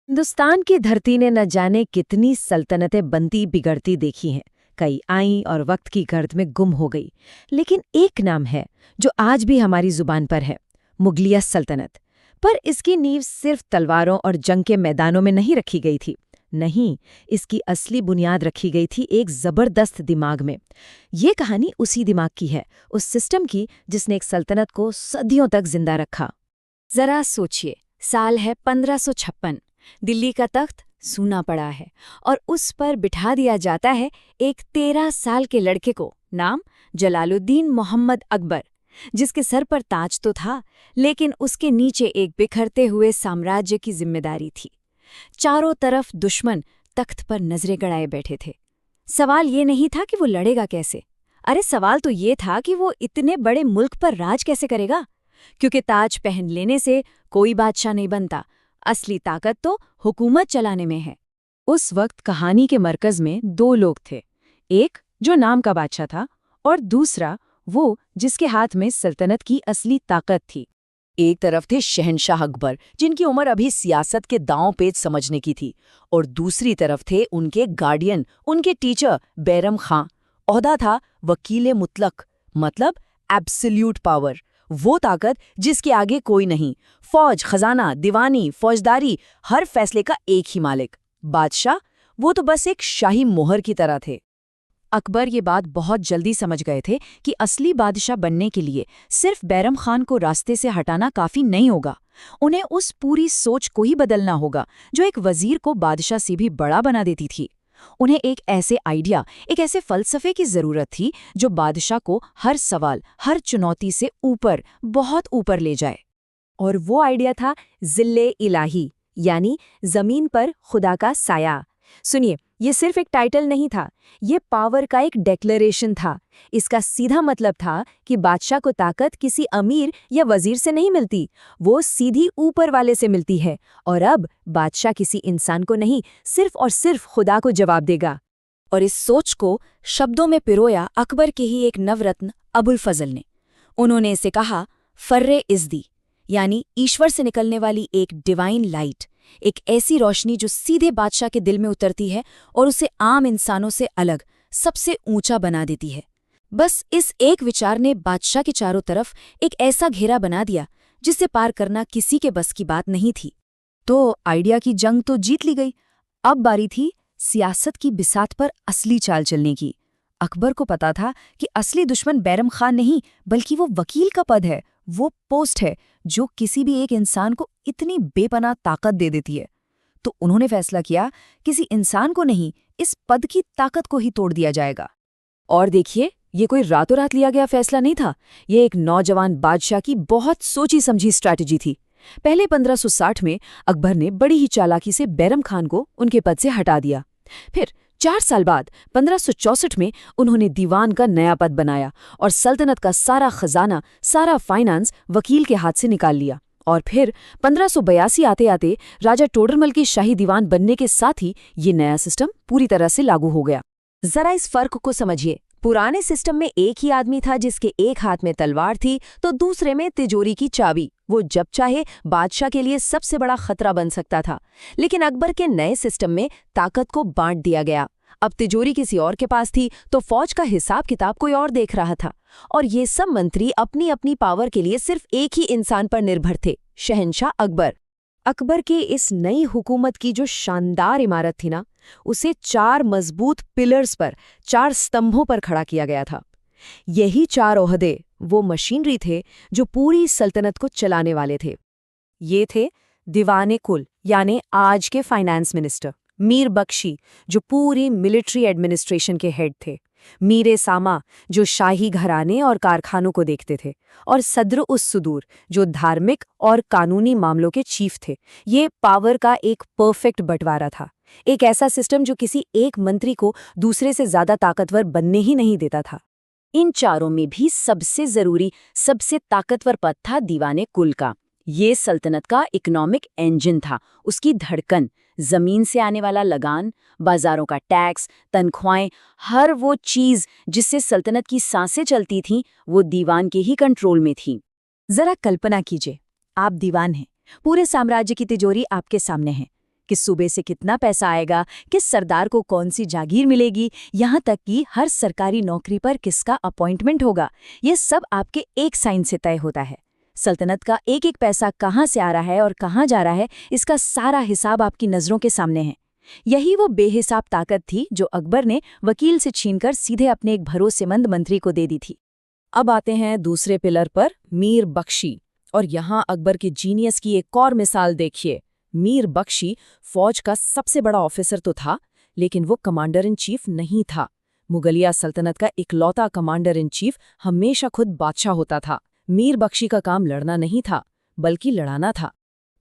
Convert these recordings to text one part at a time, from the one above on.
हिंदुस्तान की धरती ने न जाने कितनी सल्तनतें बनती बिगड़ती देखी हैं। कई आईं और वक्त की गर्द में गुम हो गई। लेकिन एक नाम है जो आज भी हमारी जुबान पर है, मुगलिया सल्तनत। पर इसकी नींव सिर्फ तलवारों और जंग के मैदानों में नहीं रखी गई थी। नहीं, इसकी असली बुनियाद रखी गई थी एक जबरदस्त दिमाग में। ये कहानी उसी दिमाग की है, उस सिस्टम की जिसने एक सल्तनत को सदियों तक जिंदा रखा। जरा सोचिए, साल है 1556। दिल्ली का तख्त सूना पड़ा है और उस पर बिठा दिया जाता है एक 13 साल के लड़के को, नाम जलालुद्दीन मोहम्मद अकबर, जिसके सर पर ताज तो था, लेकिन उसके नीचे एक बिखरते हुए साम्राज्य की जिम्मेदारी थी। चारों तरफ दुश्मन तख्त पर नजरें गड़ाए बैठे थे। सवाल ये नहीं था कि वो लड़ेगा कैसे, अरे सवाल तो ये था कि वो इतने बड़े मुल्क पर राज कैसे करेगा। क्योंकि ताज पहन लेने से कोई बादशाह नहीं बनता, असली ताकत तो हुकूमत चलाने में है। उस वक्त कहानी के मरकज में दो लोग थे, एक जो नाम का बादशाह था और दूसरा वो जिसके हाथ में सल्तनत की असली ताकत थी। एक तरफ थे शहंशाह अकबर, जिनकी उम्र अभी सियासत के दांव पेच समझने की थी, और दूसरी तरफ थे उनके गार्डियन, उनके टीचर बैरम खां। ओहदा था वकील मुतलक, मतलब एब्सोल्यूट पावर, वो ताकत जिसके आगे कोई नहीं। फौज, खजाना, दीवानी, फौजदारी, हर फैसले का एक ही मालिक। बादशाह, वो तो बस एक शाही मोहर की तरह थे। अकबर ये बात बहुत जल्दी समझ गए थे कि असली बादशाह बनने के लिए सिर्फ बैरम खान को रास्ते से हटाना काफी नहीं होगा। उन्हें उस पूरी सोच को ही बदलना होगा जो एक वजीर को बादशाह से भी बड़ा बना देती थी। उन्हें एक ऐसे आइडिया, एक ऐसे फलसफे की जरूरत थी जो बादशाह को हर सवाल, हर चुनौती से ऊपर, बहुत ऊपर ले जाए। और वो आइडिया था जिल्ले इलाही, यानी जमीन पर खुदा का साया। सुनिए, ये सिर्फ एक टाइटल नहीं था, ये पावर का एक डेक्लेरेशन था। इसका सीधा मतलब था कि बादशाह को ताकत किसी अमीर या वजीर से नहीं मिलती, वो सीधी ऊपर वाले से मिलती है। और अब बादशाह किसी इंसान को नहीं, सिर्फ और सिर्फ खुदा को जवाब देगा। और इस सोच को शब्दों में पिरोया अकबर के ही एक नवरत्न अबुल फजल ने। उन्होंने इसे कहा फर्रे इज़्दी, यानी ईश्वर से निकलने वाली एक डिवाइन लाइट, एक ऐसी रोशनी जो सीधे बादशाह के दिल में उतरती है और उसे आम इंसानों से अलग, सबसे ऊंचा बना देती है। बस इस एक विचार ने बादशाह के चारों तरफ एक ऐसा घेरा बना दिया जिसे पार करना किसी के बस की बात नहीं थी। तो आइडिया की जंग तो जीत ली गई। अब बारी थी सियासत की बिसात पर असली चाल चलने की। अकबर को पता था कि असली दुश्मन बैरम खान नहीं, बल्कि वो वकील का पद है, वो पोस्ट है जो किसी भी एक इंसान को इतनी बेपनाह ताकत दे देती है। तो उन्होंने फैसला किया, किसी इंसान को नहीं, इस पद की ताकत को ही तोड़ दिया जाएगा। और देखिए, ये कोई रातों रात लिया गया फैसला नहीं था, ये एक नौजवान बादशाह की बहुत सोची समझी स्ट्रैटेजी थी। पहले 1560 में अकबर ने बड़ी ही चालाकी से बैरम खान को उनके पद से हटा दिया। फिर 4 साल बाद 1564 में उन्होंने दीवान का नया पद बनाया और सल्तनत का सारा खजाना, सारा फाइनेंस वकील के हाथ से निकाल लिया। और फिर 1582 आते आते राजा टोडरमल के शाही दीवान बनने के साथ ही ये नया सिस्टम पूरी तरह से लागू हो गया। जरा इस फर्क को समझिए। पुराने सिस्टम में एक ही आदमी था जिसके एक हाथ में तलवार थी तो दूसरे में तिजोरी की चाबी। वो जब चाहे बादशाह के लिए सबसे बड़ा खतरा बन सकता था। लेकिन अकबर के नए सिस्टम में ताकत को बांट दिया गया। अब तिजोरी किसी और के पास थी तो फौज का हिसाब किताब कोई और देख रहा था। और ये सब मंत्री अपनी अपनी पावर के लिए सिर्फ एक ही इंसान पर निर्भर थे, शहंशाह अकबर। अकबर के इस नई हुकूमत की जो शानदार इमारत थी ना, उसे 4 मजबूत पिलर्स पर, 4 स्तंभों पर खड़ा किया गया था। यही 4 ओहदे वो मशीनरी थे जो पूरी सल्तनत को चलाने वाले थे। ये थे दीवाने कुल, यानी आज के फाइनेंस मिनिस्टर, मीर बख्शी जो पूरी मिलिट्री एडमिनिस्ट्रेशन के हेड थे, मीर सामा जो शाही घराने और कारखानों को देखते थे, और सद्र उस सुदूर जो धार्मिक और कानूनी मामलों के चीफ थे। ये पावर का एक परफेक्ट बंटवारा था, एक ऐसा सिस्टम जो किसी एक मंत्री को दूसरे से ज्यादा ताकतवर बनने ही नहीं देता था। इन चारों में भी सबसे जरूरी, सबसे ताकतवर पद था दीवाने कुल का। ये सल्तनत का इकोनॉमिक इंजन था, उसकी धड़कन, जमीन से आने वाला लगान, बाजारों का टैक्स, तनख्वाहें, हर वो चीज जिससे सल्तनत की सांसें चलती थीं, वो दीवान के ही कंट्रोल में थी। जरा कल्पना कीजिए, आप दीवान हैं, पूरे साम्राज्य की तिजोरी आपके सामने है। किस सूबे से कितना पैसा आएगा, किस सरदार को कौन सी जागीर मिलेगी, यहाँ तक कि हर सरकारी नौकरी पर किसका अपॉइंटमेंट होगा, ये सब आपके एक साइन से तय होता है। सल्तनत का एक एक पैसा कहाँ से आ रहा है और कहाँ जा रहा है, इसका सारा हिसाब आपकी नज़रों के सामने है। यही वो बेहिसाब ताकत थी जो अकबर ने वकील से छीनकर सीधे अपने एक भरोसेमंद मंत्री को दे दी थी। अब आते हैं दूसरे पिलर पर, मीर बख्शी। और यहाँ अकबर के जीनियस की एक और मिसाल देखिए। मीर बख्शी फौज का सबसे बड़ा ऑफिसर तो था, लेकिन वो कमांडर इन चीफ नहीं था। मुगलिया सल्तनत का इकलौता कमांडर इन चीफ हमेशा खुद बादशाह होता था। मीर बख्शी का काम लड़ना नहीं था, बल्कि लड़ाना था।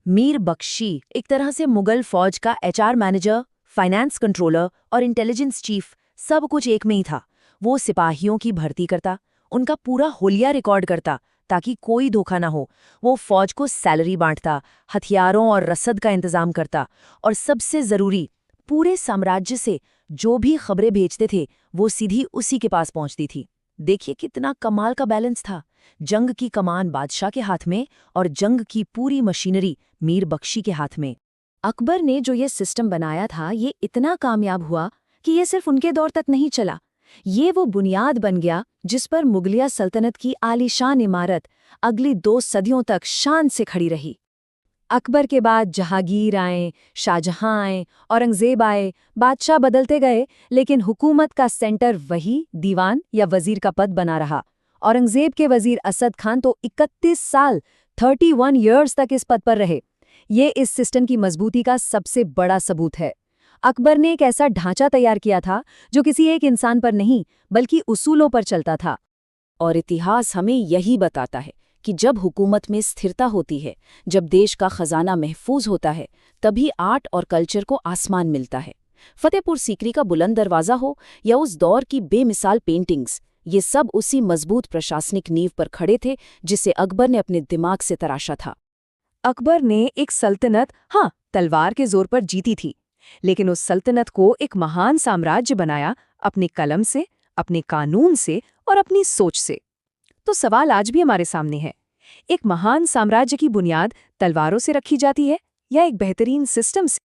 मीर बख्शी एक तरह से मुगल फौज का HR मैनेजर, फाइनेंस कंट्रोलर और इंटेलिजेंस चीफ सब कुछ एक में ही था। वो सिपाहियों की भर्ती करता, उनका पूरा होलिया रिकॉर्ड करता ताकि कोई धोखा ना हो। वो फौज को सैलरी बांटता, हथियारों और रसद का इंतजाम करता, और सबसे जरूरी, पूरे साम्राज्य से जो भी खबरें भेजते थे वो सीधी उसी के पास पहुंचती थी। देखिए कितना कमाल का बैलेंस था। जंग की कमान बादशाह के हाथ में और जंग की पूरी मशीनरी मीर बख्शी के हाथ में। अकबर ने जो ये सिस्टम बनाया था, ये इतना कामयाब हुआ कि ये सिर्फ उनके दौर तक नहीं चला। ये वो बुनियाद बन गया जिस पर मुगलिया सल्तनत की आलीशान इमारत अगली 2 सदियों तक शान से खड़ी रही। अकबर के बाद जहांगीर आए, शाहजहां आए, औरंगजेब आए, बादशाह बदलते गए, लेकिन हुकूमत का सेंटर वही दीवान या वजीर का पद बना रहा। औरंगजेब के वजीर असद खान तो 31 साल 31 ईयर्स तक इस पद पर रहे। ये इस सिस्टम की मजबूती का सबसे बड़ा सबूत है। अकबर ने एक ऐसा ढांचा तैयार किया था जो किसी एक इंसान पर नहीं, बल्कि उसूलों पर चलता था। और इतिहास हमें यही बताता है कि जब हुकूमत में स्थिरता होती है, जब देश का खजाना महफूज होता है, तभी आर्ट और कल्चर को आसमान मिलता है। फतेहपुर सीकरी का बुलंद दरवाज़ा हो या उस दौर की बेमिसाल पेंटिंग्स, ये सब उसी मजबूत प्रशासनिक नींव पर खड़े थे जिसे अकबर ने अपने दिमाग से तराशा था। अकबर ने एक सल्तनत तलवार के जोर पर जीती थी, लेकिन उस सल्तनत को एक महान साम्राज्य बनाया अपनी कलम से, अपने कानून से और अपनी सोच से। तो सवाल आज भी हमारे सामने है, एक महान साम्राज्य की बुनियाद तलवारों से रखी जाती है या एक बेहतरीन सिस्टम से?